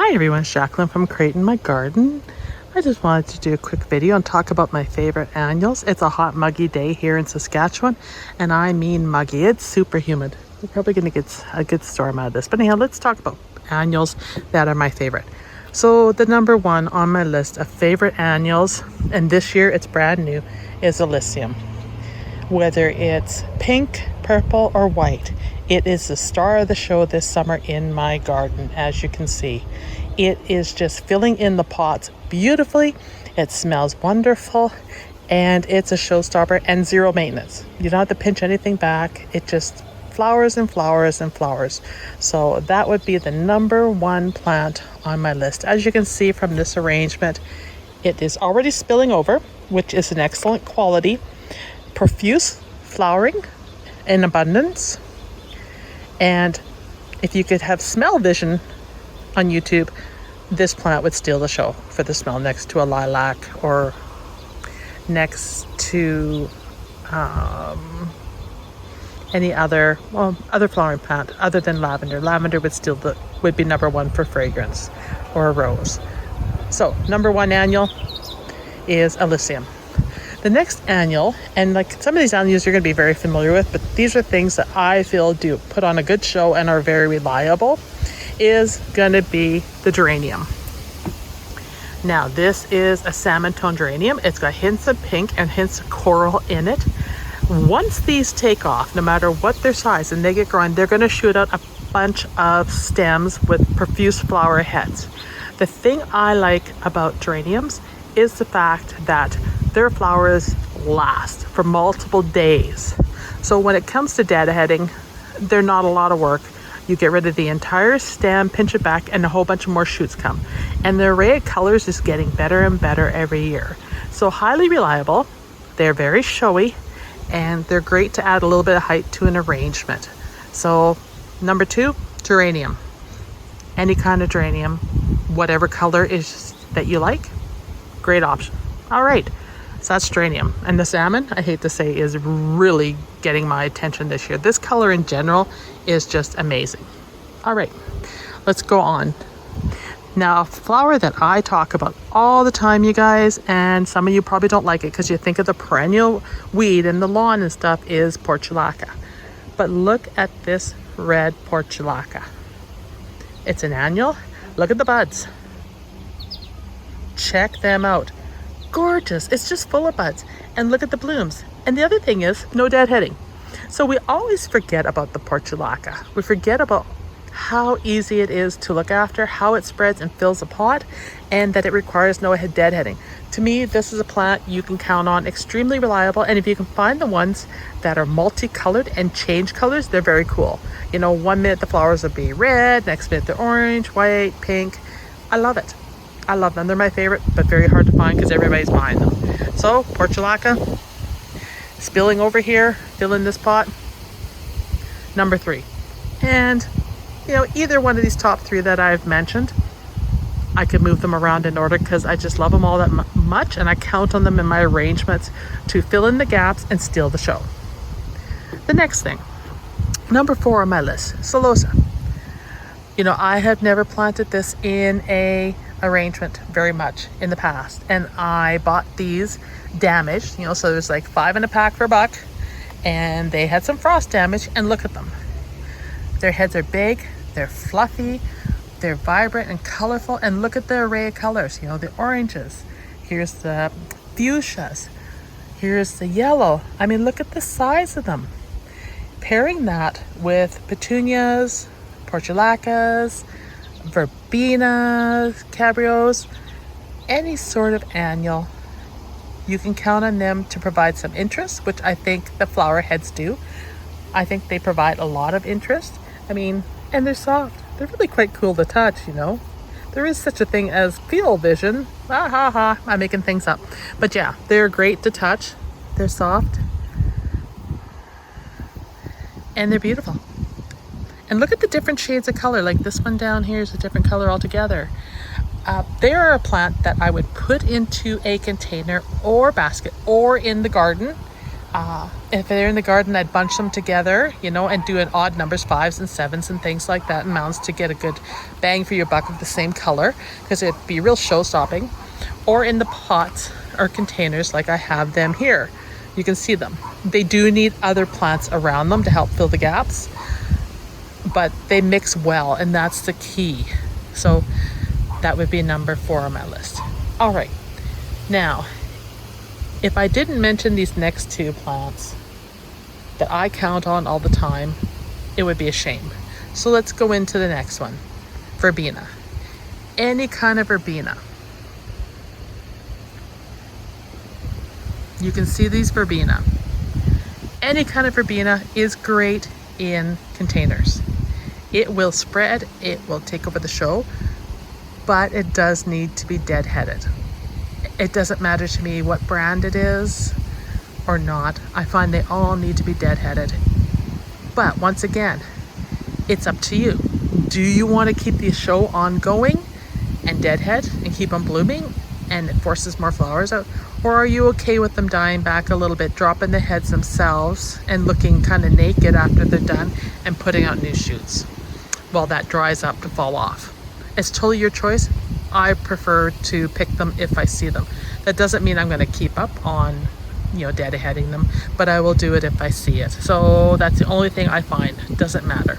Hi everyone, it's Jacqueline from Creating My Garden. I just wanted to do a quick video and talk about my favorite annuals. It's a hot muggy day here in Saskatchewan, and I mean muggy. It's super humid. We're probably going to get a good storm out of this. But anyhow, let's talk about annuals that are my favorite. So the number one on my list of favorite annuals, and this year it's brand new, is Elysium. Whether it's pink, purple, or white, it is the star of the show this summer in my garden, as you can see. It is just filling in the pots beautifully. It smells wonderful, and it's a showstopper and zero maintenance. You don't have to pinch anything back. It just flowers and flowers and flowers. So that would be the number one plant on my list. As you can see from this arrangement, it is already spilling over, which is an excellent quality. Profuse flowering in abundance. And if you could have smell vision on YouTube, this plant would steal the show for the smell next to a lilac or next to any other flowering plant other than lavender. Lavender would be number one for fragrance, or a rose. So number one annual is Elysium. The next annual, and like some of these annuals you're going to be very familiar with, but these are things that I feel do put on a good show and are very reliable, is going to be the geranium. Now this is a salmon tone geranium. It's got hints of pink and hints of coral in it. Once these take off, no matter what their size, and they get growing, they're going to shoot out a bunch of stems with profuse flower heads. The thing I like about geraniums is the fact that their flowers last for multiple days. So when it comes to deadheading, they're not a lot of work. You get rid of the entire stem, pinch it back, and a whole bunch of more shoots come. And the array of colors is getting better and better every year. So highly reliable, they're very showy, and they're great to add a little bit of height to an arrangement. So number two, geranium. Any kind of geranium, whatever color is that you like, great option. All right. So that's geranium. And the salmon, I hate to say, is really getting my attention this year. This color in general is just amazing. All right, let's go on. Now, a flower that I talk about all the time, you guys, and some of you probably don't like it because you think of the perennial weed in the lawn and stuff, is portulaca. But look at this red portulaca. It's an annual. Look at the buds. Check them out. Gorgeous. It's just full of buds, and look at the blooms. And the other thing is no deadheading. So we always forget about the portulaca. We forget about how easy it is to look after, how it spreads and fills a pot, and that it requires no deadheading. To me, this is a plant you can count on, extremely reliable. And if you can find the ones that are multicolored and change colors, they're very cool. You know, 1 minute the flowers will be red, next minute they're orange, white, pink. I love it. I love them. They're my favorite, but very hard to find because everybody's buying them. So, portulaca, spilling over here, filling this pot. Number three. And, you know, either one of these top three that I've mentioned, I could move them around in order because I just love them all that much, and I count on them in my arrangements to fill in the gaps and steal the show. The next thing, number four on my list, Celosa. You know, I have never planted this in a arrangement very much in the past, and I bought these damaged, you know, so there's like 5 in a pack for $1, and they had some frost damage, and look at them. Their heads are big, they're fluffy, they're vibrant and colorful, and look at the array of colors, you know, the oranges, here's the fuchsias, here's the yellow. I mean, look at the size of them. Pairing that with petunias, portulacas, verbenas, cabrios, any sort of annual, you can count on them to provide some interest, which I think the flower heads do. I think they provide a lot of interest. I mean, and they're soft. They're really quite cool to touch, you know. There is such a thing as field vision. I'm making things up. But yeah, they're great to touch. They're soft. And they're beautiful. And look at the different shades of color. Like this one down here is a different color altogether. They are a plant that I would put into a container or basket or in the garden If they're in the garden, I'd bunch them together, you know, and do an odd numbers, 5s and 7s and things like that in mounds to get a good bang for your buck of the same color, because it'd be real show-stopping. Or in the pots or containers like I have them here. You can see them. They do need other plants around them to help fill the gaps, but they mix well, and that's the key. So that would be number 4 on my list. All right, now, if I didn't mention these next 2 plants that I count on all the time, it would be a shame. So let's go into the next one. Verbena. Any kind of verbena. You can see these verbena. Any kind of verbena is great in containers. It will spread, it will take over the show, but it does need to be deadheaded. It doesn't matter to me what brand it is or not. I find they all need to be deadheaded. But once again, it's up to you. Do you want to keep the show ongoing and deadhead and keep them blooming and it forces more flowers out? Or are you okay with them dying back a little bit, dropping the heads themselves and looking kind of naked after they're done and putting out new shoots while that dries up to fall off? It's totally your choice. I prefer to pick them if I see them. That doesn't mean I'm going to keep up on, you know, deadheading them, but I will do it if I see it. So that's the only thing I find. It doesn't matter.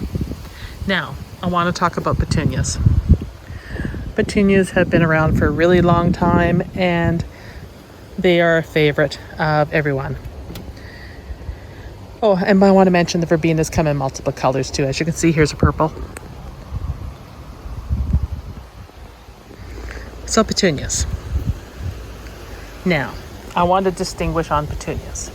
Now, I want to talk about petunias. Petunias have been around for a really long time, and they are a favorite of everyone. Oh, and I want to mention the verbenas come in multiple colors too. As you can see, here's a purple. So petunias. Now, I want to distinguish on petunias.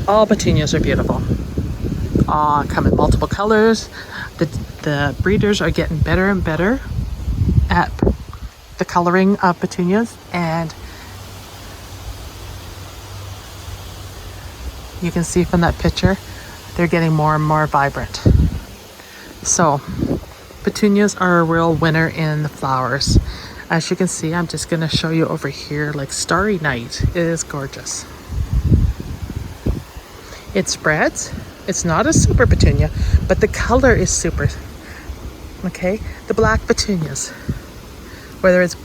All petunias are beautiful. Come in multiple colors. The breeders are getting better and better at the coloring of petunias, and you can see from that picture, they're getting more and more vibrant. So petunias are a real winner in the flowers. As you can see, I'm just going to show you over here, like Starry Night. It is gorgeous. It spreads. It's not a super petunia, but the color is super. Okay, the black petunias, whether it's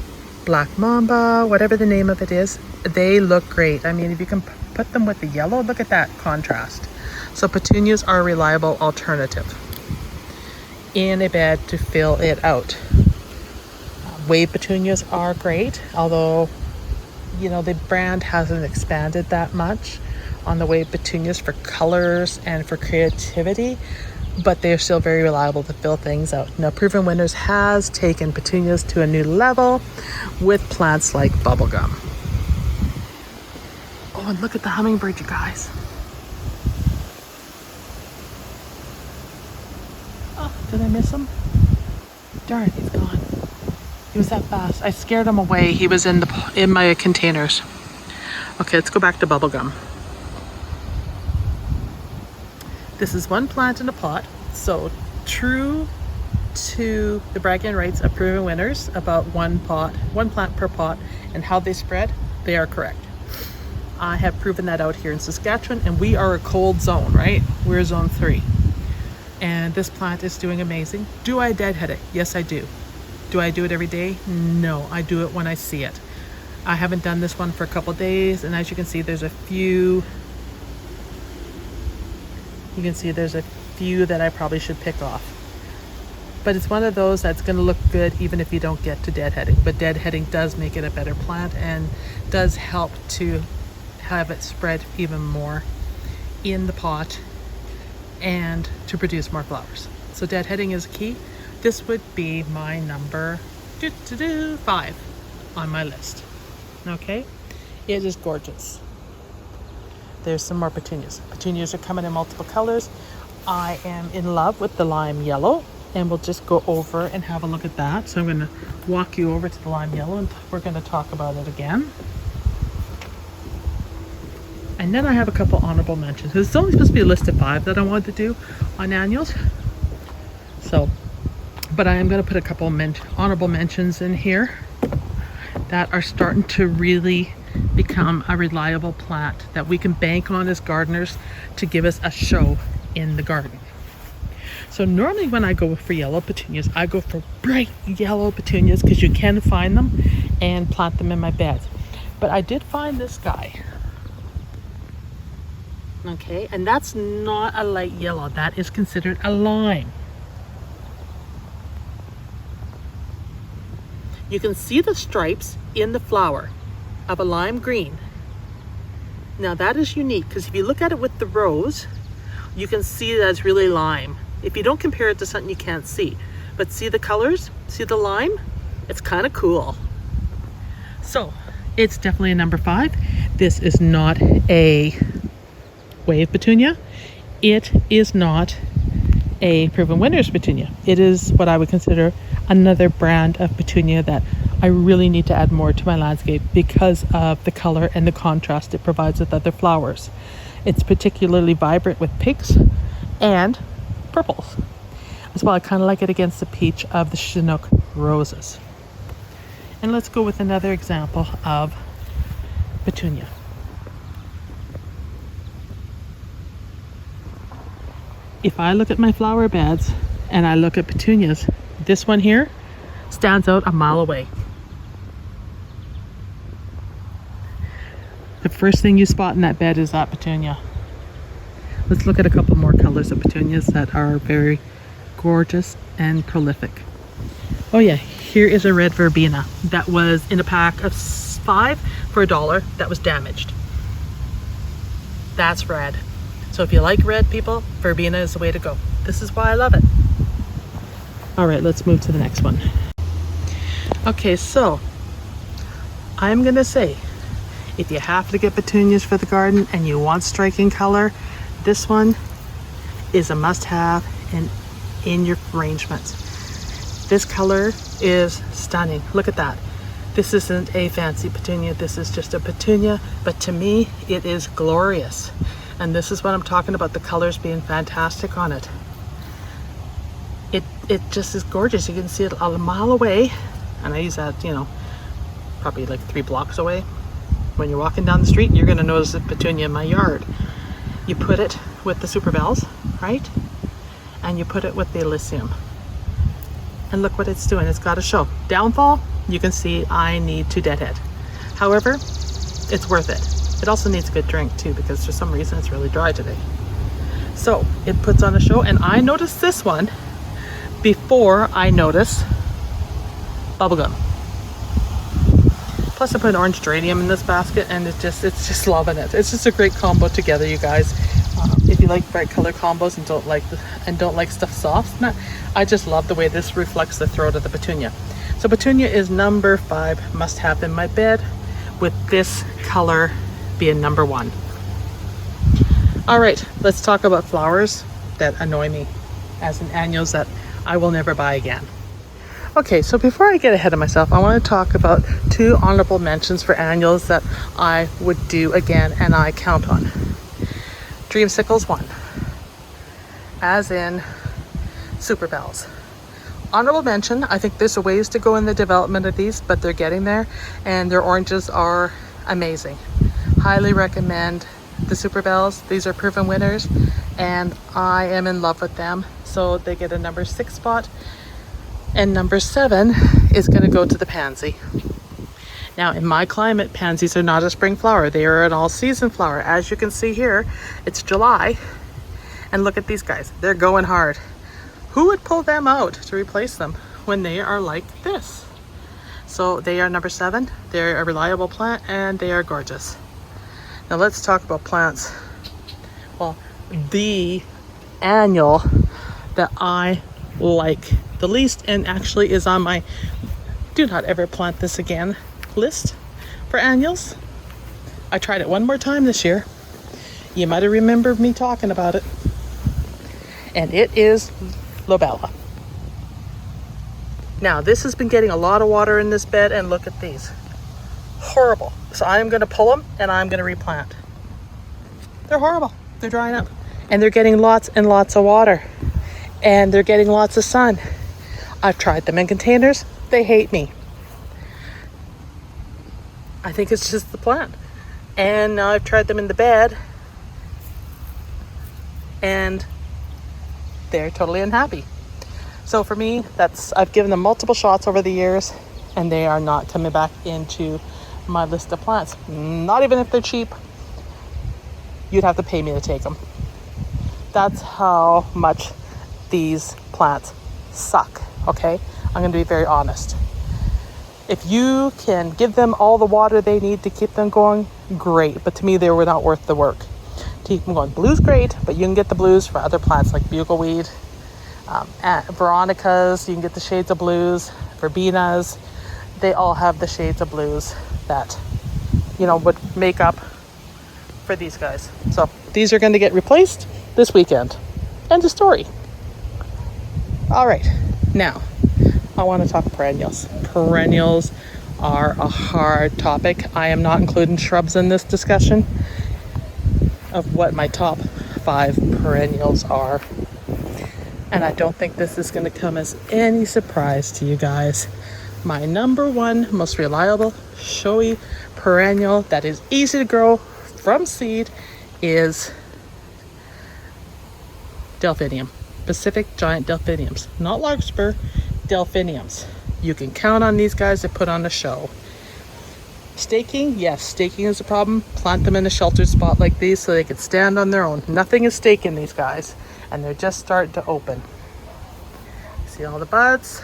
Black Mamba, whatever the name of it is, they look great. I mean, if you can put them with the yellow, look at that contrast. So petunias are a reliable alternative in a bed to fill it out. Wave petunias are great, although, you know, the brand hasn't expanded that much on the wave petunias for colors and for creativity, but they're still very reliable to fill things out. Now, Proven Winners has taken petunias to a new level with plants like bubblegum. Oh, and look at the hummingbird, you guys. Oh, did I miss him? Darn, he's gone. He was that fast. I scared him away. He was in my containers. Okay, let's go back to bubblegum. This is one plant in a pot, so true to the bragging rights of Proven Winners about one plant per pot, and how they spread, they are correct. I have proven that out here in Saskatchewan, and we are a cold zone, right? We're zone 3. And this plant is doing amazing. Do I deadhead it? Yes, I do. Do I do it every day? No, I do it when I see it. I haven't done this one for a couple days, and as you can see, there's a few that I probably should pick off. But it's one of those that's going to look good even if you don't get to deadheading. But deadheading does make it a better plant and does help to have it spread even more in the pot and to produce more flowers. So deadheading is key. This would be my number 5 on my list. Okay, it is gorgeous. There's some more petunias. Petunias are coming in multiple colors. I am in love with the lime yellow, and we'll just go over and have a look at that. So I'm going to walk you over to the lime yellow, and we're going to talk about it again. And then I have a couple honorable mentions. It's only supposed to be a list of 5 that I wanted to do on annuals. So, but I am going to put a couple honorable mentions in here. that are starting to really become a reliable plant that we can bank on as gardeners to give us a show in the garden. So normally when I go for yellow petunias, I go for bright yellow petunias because you can find them and plant them in my beds. But I did find this guy. Okay, and that's not a light yellow. That is considered a lime. You can see the stripes in the flower of a lime green. Now that is unique because if you look at it with the rose, you can see that it's really lime. If you don't compare it to something you can't see, but see the colors, see the lime? It's kind of cool. So it's definitely a number 5. This is not a wave petunia. It is not a proven winners petunia. It is what I would consider another brand of petunia that I really need to add more to my landscape because of the color and the contrast it provides with other flowers. It's particularly vibrant with pinks and purples. As well, I kind of like it against the peach of the Chinook roses. And let's go with another example of petunia. If I look at my flower beds and I look at petunias, this one here stands out a mile away. The first thing you spot in that bed is that petunia. Let's look at a couple more colors of petunias that are very gorgeous and prolific. Oh yeah, here is a red verbena that was in a pack of 5 for $1 that was damaged. That's red. So if you like red, people, verbena is the way to go. This is why I love it. All right, let's move to the next one. Okay, so I'm gonna say, if you have to get petunias for the garden and you want striking color, this one is a must-have in your arrangements. This color is stunning. Look at that. This isn't a fancy petunia. This is just a petunia, but to me, it is glorious. And this is what I'm talking about, the colors being fantastic on it. It just is gorgeous. You can see it a mile away. And I use that, probably like 3 blocks away. When you're walking down the street, you're gonna notice a petunia in my yard. You put it with the super bells, right? And you put it with the Elysium. And look what it's doing, it's got a show. Downfall, you can see I need to deadhead. However, it's worth it. It also needs a good drink too, because for some reason it's really dry today. So it puts on a show, and I noticed this one before I noticed bubblegum. Plus I put an orange geranium in this basket, and it's just loving it. It's just a great combo together, you guys. If you like bright color combos and don't like stuff soft, I just love the way this reflects the throat of the petunia. So petunia is number 5 must have in my bed, with this color being number 1. All right, let's talk about flowers that annoy me as an annuals that I will never buy again. Okay, so before I get ahead of myself, I want to talk about 2 honorable mentions for annuals that I would do again and I count on. Dreamsicles 1, as in super bells. Honorable mention, I think there's a ways to go in the development of these, but they're getting there, and their oranges are amazing. Highly recommend the super bells. These are proven winners, and I am in love with them. So they get a number 6 spot, and number 7 is going to go to the pansy. Now in my climate, pansies are not a spring flower. They are an all-season flower. As you can see here, it's July, and look at these guys. They're going hard. Who would pull them out to replace them when they are like this? So they are number 7. They're a reliable plant, and they are gorgeous. Now let's talk about plants. Well, the annual that I like the least, and actually is on my do not ever plant this again list for annuals. I tried it one more time this year. You might have remembered me talking about it. And it is Lobelia. Now this has been getting a lot of water in this bed, and look at these. Horrible. So I'm going to pull them and I'm going to replant. They're horrible. They're drying up. And they're getting lots and lots of water. And they're getting lots of sun. I've tried them in containers. They hate me. I think it's just the plant. And now I've tried them in the bed and they're totally unhappy. So for me, I've given them multiple shots over the years and they are not coming back into my list of plants. Not even if they're cheap. You'd have to pay me to take them. That's how much these plants suck, okay? I'm gonna be very honest. If you can give them all the water they need to keep them going, great. But to me, they were not worth the work. To keep them going. Blue's great, but you can get the blues for other plants like bugleweed, veronicas. You can get the shades of blues, verbenas. They all have the shades of blues that, would make up for these guys. So these are going to get replaced this weekend. End of story. All right, now I want to talk perennials. Perennials are a hard topic. I am not including shrubs in this discussion of what my top 5 perennials are. And I don't think this is going to come as any surprise to you guys. My number 1 most reliable, showy perennial that is easy to grow from seed is Delphinium. Pacific giant delphiniums. Not larkspur, delphiniums. You can count on these guys to put on a show. Staking, yes, staking is a problem. Plant them in a sheltered spot like these so they can stand on their own. Nothing is staking these guys, and they're just starting to open. See all the buds?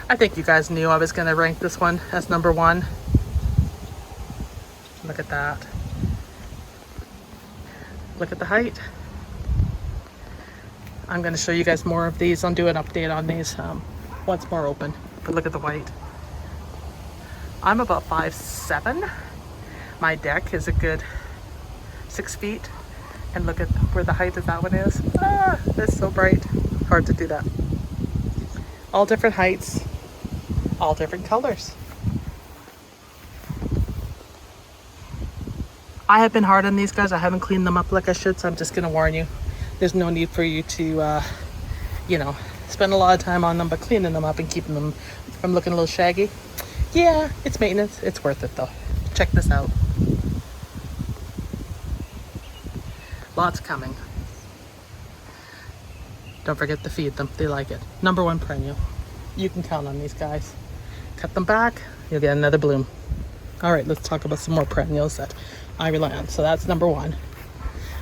I think you guys knew I was going to rank this one as number 1. Look at that. Look at the height. I'm going to show you guys more of these. I'll do an update on these once more open. But look at the white. I'm about 5'7". My deck is a good 6 feet. And look at where the height of that one is. Ah, it's so bright. Hard to do that. All different heights. All different colors. I have been hard on these guys. I haven't cleaned them up like I should, so I'm just going to warn you. There's no need for you to, spend a lot of time on them, but cleaning them up and keeping them from looking a little shaggy. Yeah, it's maintenance. It's worth it though. Check this out. Lots coming. Don't forget to feed them. They like it. Number 1 perennial. You can count on these guys. Cut them back, you'll get another bloom. All right, let's talk about some more perennials that I rely on. So that's number 1.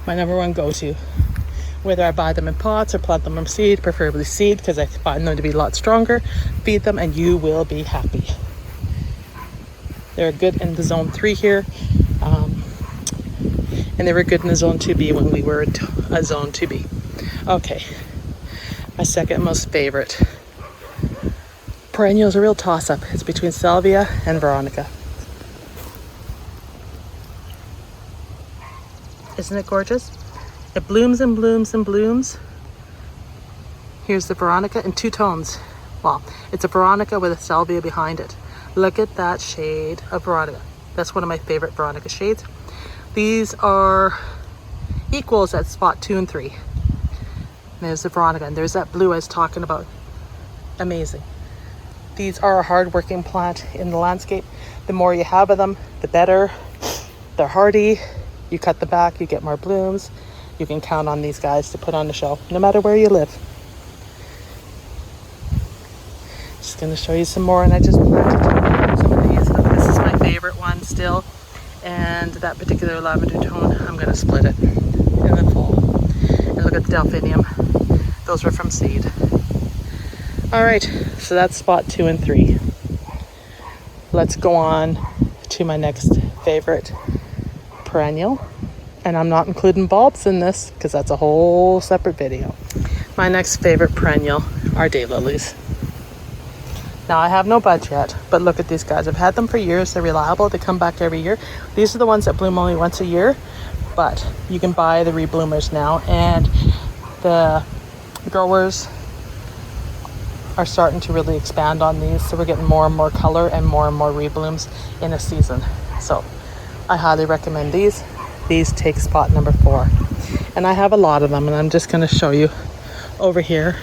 My number 1 go-to. Whether I buy them in pots or plant them from seed, preferably seed because I find them to be a lot stronger. Feed them and you will be happy. They're good in the zone 3 here. And they were good in the zone 2B when we were a zone 2B. Okay, my second most favorite. Perennial is a real toss-up. It's between salvia and veronica. Isn't it gorgeous? It blooms and blooms and blooms. Here's the veronica in 2 tones. Well, it's a veronica with a salvia behind it. Look at that shade of veronica. That's one of my favorite veronica shades. These are equals at spot 2 and 3. There's the veronica, and there's that blue I was talking about. Amazing. These are a hard-working plant in the landscape. The more you have of them, the better. They're hardy. You cut the back, you get more blooms. You can count on these guys to put on the show, no matter where you live. Just going to show you some more, and I just planted some of these, but this is my favorite one still. And that particular lavender tone, I'm going to split it in the fall. And look at the delphinium. Those were from seed. All right, so that's spot 2 and 3. Let's go on to my next favorite perennial. And I'm not including bulbs in this because that's a whole separate video. My next favorite perennial are daylilies. Now I have no buds yet, but look at these guys. I've had them for years. They're reliable. They come back every year. These are the ones that bloom only once a year, but you can buy the rebloomers now, and the growers are starting to really expand on these. So we're getting more and more color and more reblooms in a season. So I highly recommend these. These take spot number 4. And I have a lot of them, and I'm just going to show you over here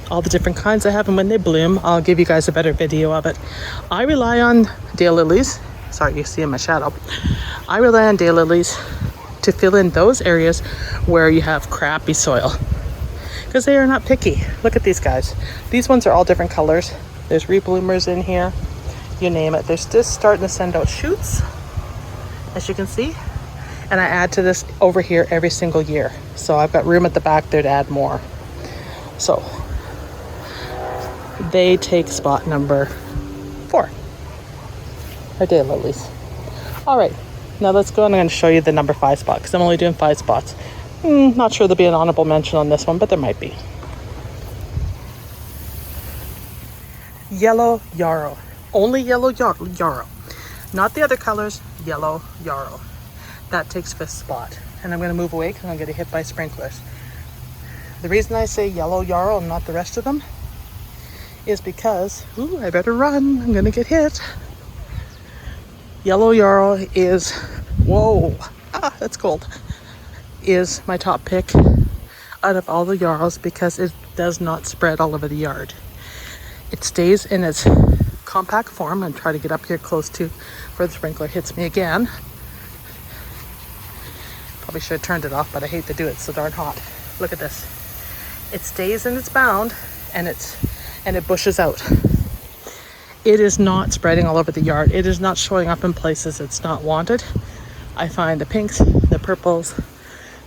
all the different kinds I have, and when they bloom I'll give you guys a better video of it. I rely on daylilies sorry, you see in my shadow. I rely on daylilies to fill in those areas where you have crappy soil, because they are not picky. Look at these guys. These ones are all different colors. There's rebloomers in here, you name it. They're just starting to send out shoots, as you can see. And I add to this over here every single year. So I've got room at the back there to add more. So they take spot number 4, our daylilies. All right, now let's go and I'm going to show you the number 5 spot, because I'm only doing 5 spots. Not sure there'll be an honorable mention on this one, but there might be. Yellow yarrow. Only yellow yarrow. Not the other colors, yellow yarrow. That takes 5th spot. And I'm going to move away because I'm going to get hit by sprinklers. The reason I say yellow yarrow and not the rest of them is because, ooh, I better run. I'm going to get hit. Yellow yarrow is, whoa, that's cold, is my top pick out of all the yarrows because it does not spread all over the yard. It stays in its compact form. I'm trying to get up here close to where the sprinkler hits me again. Probably should have turned it off, but I hate to do it. It's so darn hot. Look at this. It stays in its bound and it bushes out. It is not spreading all over the yard. It is not showing up in places it's not wanted. I find the pinks, the purples,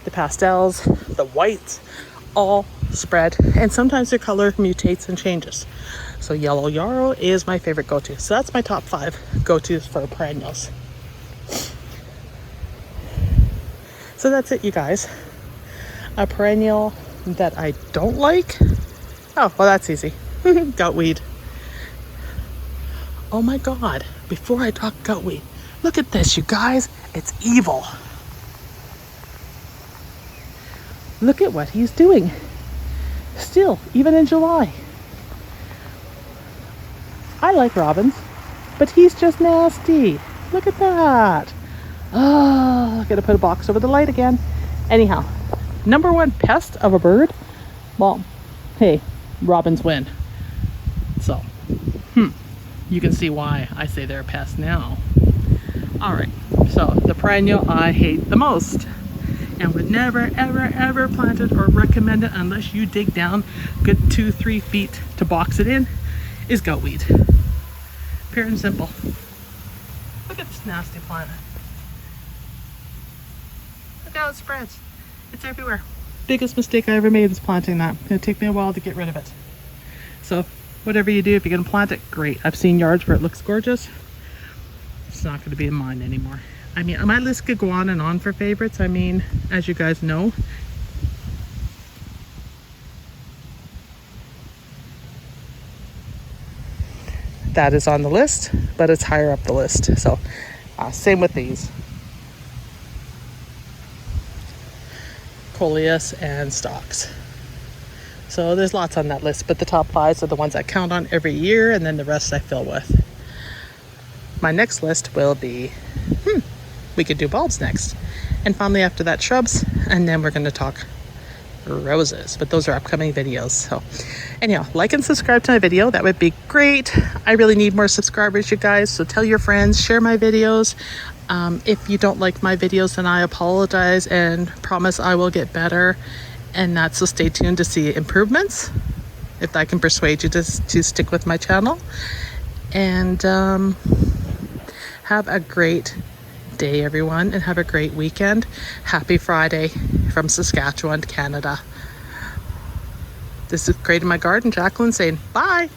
the pastels, the whites, all spread, and sometimes their color mutates and changes. So yellow yarrow is my favorite go-to. So that's my top 5 go-tos for perennials. So that's it, you guys. A perennial that I don't like. Oh, well, that's easy. Goutweed. Oh my God, before I talk goutweed, look at this, you guys. It's evil. Look at what he's doing. Still, even in July. I like robins, but he's just nasty. Look at that. Oh, I gotta put a box over the light again. Anyhow, number 1 pest of a bird. Well, hey, robins win. So, you can see why I say they're a pest now. All right, so the perennial I hate the most and would never, ever, ever plant it or recommend it unless you dig down good 2-3 feet to box it in is goutweed. Pure and simple. Look at this nasty plant. Look how it spreads. It's everywhere. Biggest mistake I ever made is planting that. It'll take me a while to get rid of it. So whatever you do, if you're going to plant it, great. I've seen yards where it looks gorgeous. It's not going to be in mine anymore. I mean, my list could go on and on for favorites. I mean, as you guys know, that is on the list, but it's higher up the list. So same with these. Coleus and stalks. So there's lots on that list, but the top 5 are the ones I count on every year, and then the rest I fill with. My next list will be, we could do bulbs next. And finally after that, shrubs, and then we're going to talk roses, but those are upcoming videos. So anyhow, like and subscribe to my video. That would be great. I really need more subscribers, you guys. So tell your friends, share my videos. If you don't like my videos, then I apologize and promise I will get better. And that's, so stay tuned to see improvements, if I can persuade you to stick with my channel. And have a great day, everyone, and have a great weekend. Happy Friday from Saskatchewan, Canada. This is Great in My Garden, Jacqueline saying bye.